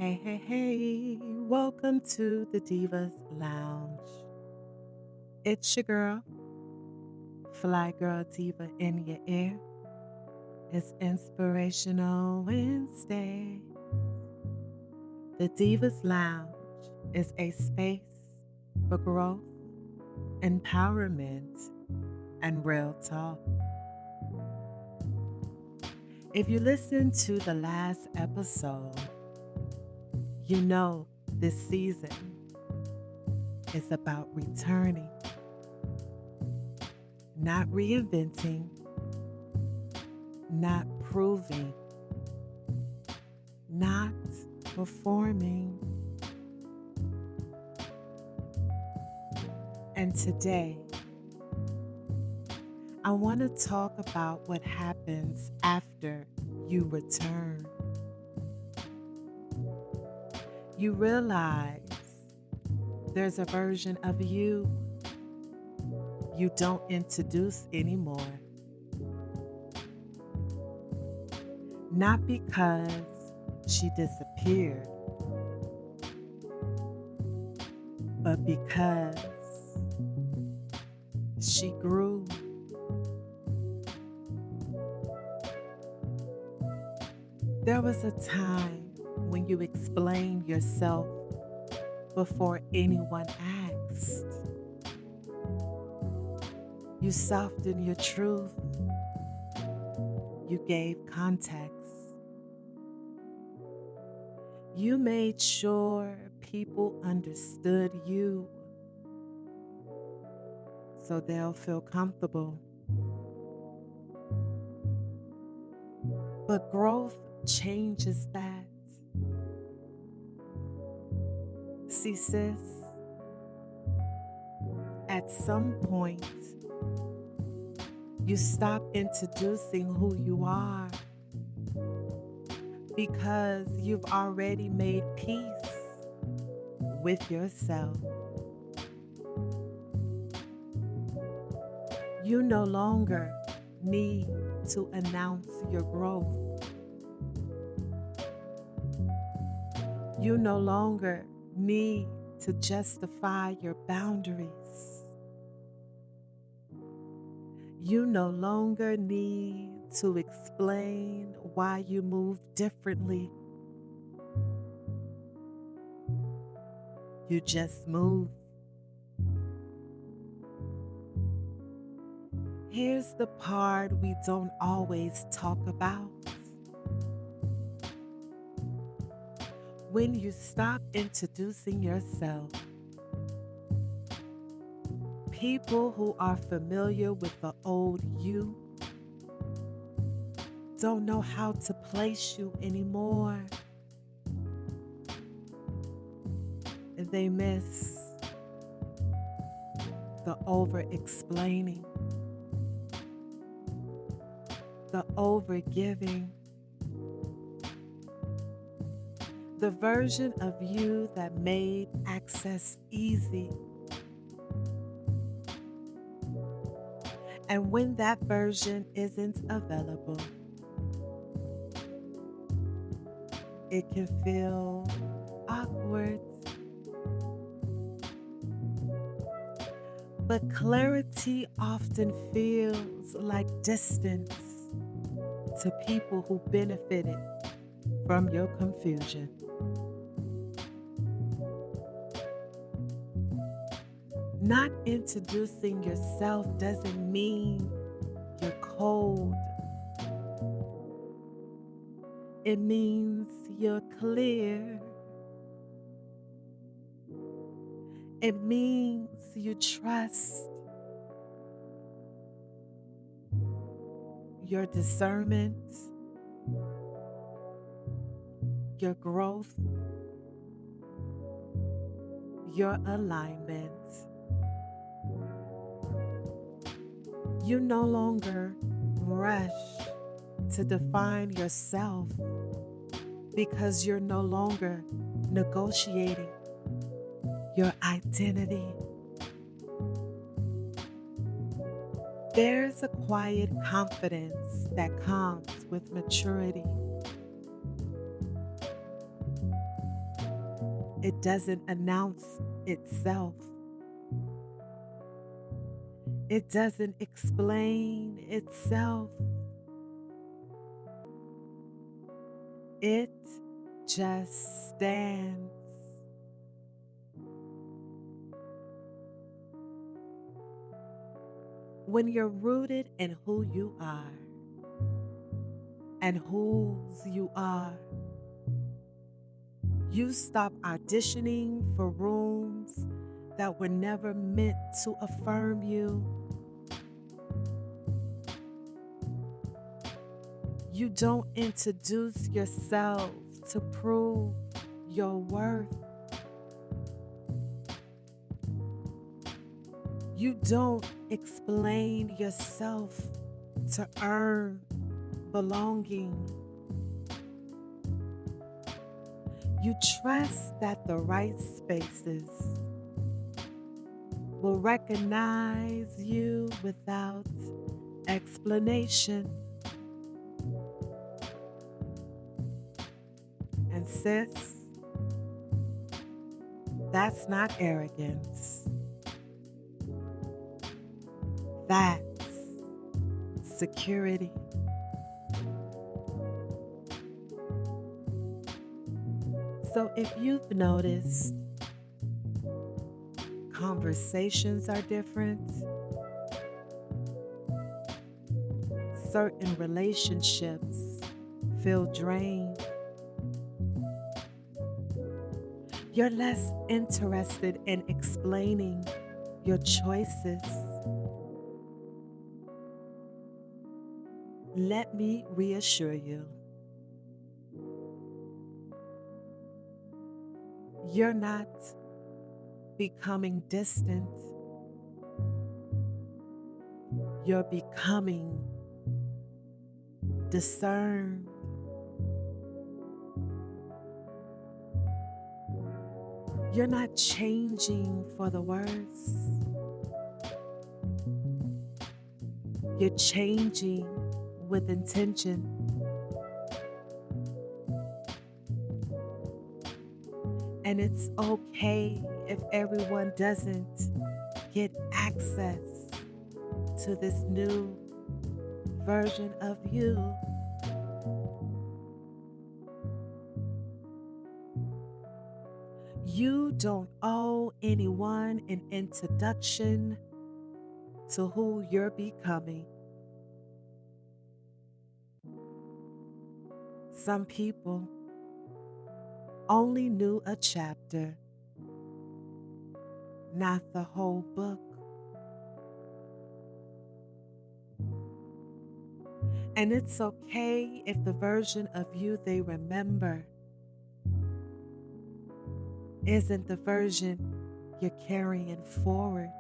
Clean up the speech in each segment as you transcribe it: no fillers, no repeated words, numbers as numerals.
Hey, hey, hey, welcome to the Divas Lounge. It's your girl, Fly Girl Diva in your ear. It's Inspirational Wednesday. The Divas Lounge is a space for growth, empowerment, and real talk. If you listened to the last episode, you know this season is about returning, not reinventing, not proving, not performing. And today, I want to talk about what happens after you return. You realize there's a version of you don't introduce anymore. Not because she disappeared, but because she grew. There was a time when you explained yourself before anyone asked. You softened your truth. You gave context. You made sure people understood you so they'll feel comfortable. But growth changes that. See, sis, at some point, you stop introducing who you are because you've already made peace with yourself. You no longer need to announce your growth. You no longer need to justify your boundaries. You no longer need to explain why you move differently. You just move. Here's the part we don't always talk about. When you stop introducing yourself, people who are familiar with the old you don't know how to place you anymore. They miss the over explaining, the over giving, the version of you that made access easy. And when that version isn't available, it can feel awkward. But clarity often feels like distance to people who benefited from your confusion. Not introducing yourself doesn't mean you're cold. It means you're clear. It means you trust your discernment, your growth, your alignment. You no longer rush to define yourself because you're no longer negotiating your identity. There's a quiet confidence that comes with maturity. It doesn't announce itself. It doesn't explain itself. It just stands. When you're rooted in who you are and whose you are, you stop auditioning for rooms that were never meant to affirm you. You don't introduce yourself to prove your worth. You don't explain yourself to earn belonging. You trust that the right spaces will recognize you without explanation. And sis, that's not arrogance. That's security. So if you've noticed, conversations are different, certain relationships feel drained, you're less interested in explaining your choices. Let me reassure you, you're not becoming distant. You're becoming discerned. You're not changing for the worse. You're changing with intention. And it's okay if everyone doesn't get access to this new version of you. You don't owe anyone an introduction to who you're becoming. Some people only knew a chapter, not the whole book. And it's okay if the version of you they remember isn't the version you're carrying forward.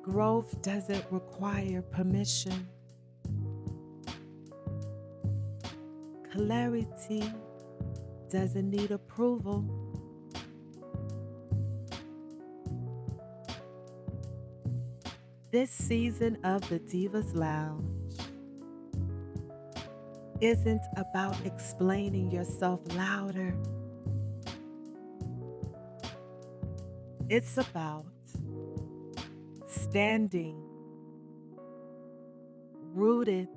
Growth doesn't require permission. Clarity doesn't need approval. This season of the Divas Lounge isn't about explaining yourself louder. It's about standing rooted.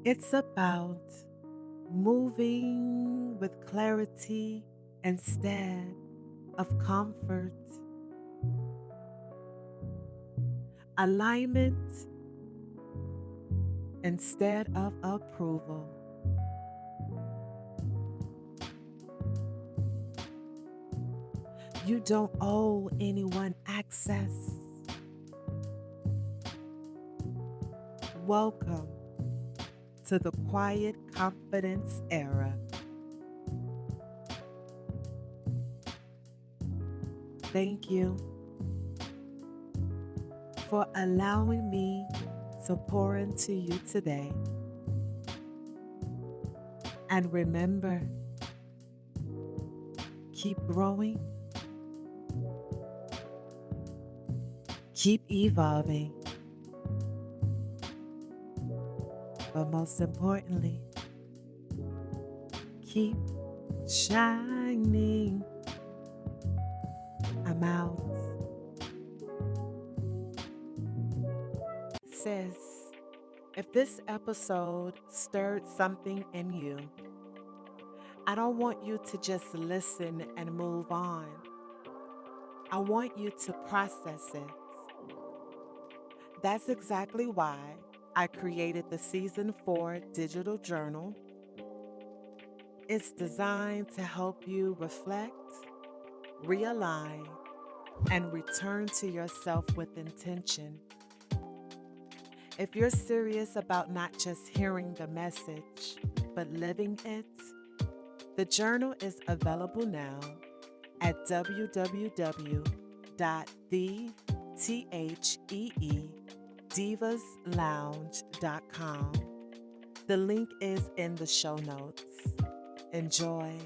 It's about moving with clarity instead of comfort, alignment instead of approval. You don't owe anyone access. Welcome to the quiet confidence era. Thank you for allowing me to pour into you today. And remember, keep growing, keep evolving, But most importantly, keep shining. I'm out. Sis, if this episode stirred something in you, I don't want you to just listen and move on. I want you to process it. That's exactly why I created the Season 4 digital journal. It's designed to help you reflect, realign, and return to yourself with intention. If you're serious about not just hearing the message, but living it, the journal is available now at www.thetheedivaslounge.com. The link is in the show notes. Enjoy.